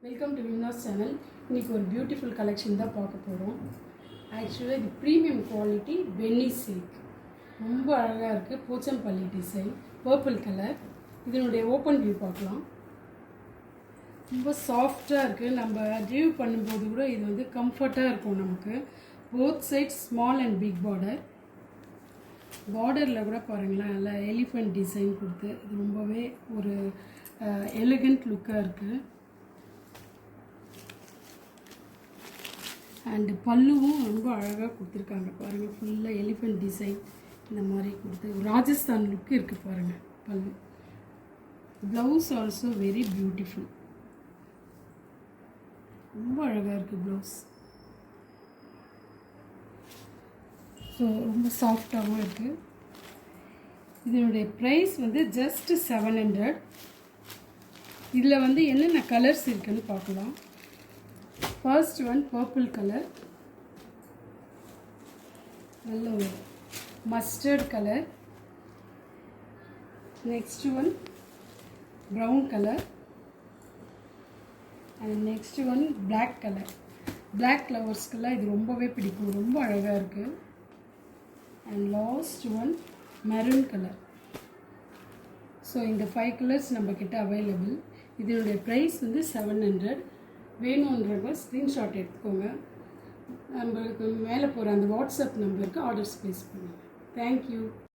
Welcome to விம்னாஸ் channel. இன்றைக்கி ஒரு beautiful collection தான் பார்க்க போகிறோம். ஆக்சுவலாக இது ப்ரீமியம் குவாலிட்டி பென்னி சில்க், ரொம்ப அழகாக இருக்குது. Pochampalli design, purple colour. இதனுடைய ஓப்பன் வியூ பார்க்கலாம். ரொம்ப சாஃப்டாக இருக்குது. நம்ம ரிவ்யூ பண்ணும்போது கூட இது வந்து கம்ஃபர்ட்டாக இருக்கும் நமக்கு. Both side small and big border. பார்டரில் கூட பாருங்களேன், நல்லா எலிஃபெண்ட் டிசைன் கொடுத்து இது ரொம்பவே ஒரு எலிகண்ட் லுக்காக இருக்குது. அண்டு பல்லுவும் ரொம்ப அழகாக கொடுத்துருக்காங்க பாருங்கள். ஃபுல்லாக எலிஃபெண்ட் டிசைன் இந்த மாதிரி கொடுத்து ராஜஸ்தான் லுக்கு இருக்குது பாருங்கள் பல்லு. ப்ளவுஸ் ஆல்சோ வெரி பியூட்டிஃபுல், ரொம்ப அழகாக இருக்குது ப்ளவுஸ். ஸோ ரொம்ப சாஃப்டாகவும் இருக்குது. இதனுடைய ப்ரைஸ் வந்து ஜஸ்ட் 700. இதில் வந்து என்னென்ன கலர்ஸ் இருக்குதுன்னு பார்க்கலாம். ஃபர்ஸ்ட் ஒன் பர்பிள் கலர், நல்ல ஒரு mustard colour. Next one brown colour and next one black colour. Black ஃப்ளவர்ஸ்க்கெல்லாம் இது ரொம்பவே பிடிக்கும், ரொம்ப அழகாக இருக்குது. And last one maroon colour. So இந்த 5 கலர்ஸ் நம்மக்கிட்ட அவைலபிள். இதனுடைய ப்ரைஸ் வந்து 700. வேணுன்றவங்க ஸ்க்ரீன்ஷாட் எடுத்துக்கோங்க. நம்மளுக்கு மேலே போகிற அந்த வாட்ஸ்அப் நம்பருக்கு ஆர்டர்ஸ் ப்ளேஸ் பண்ணுங்கள். தேங்க்யூ.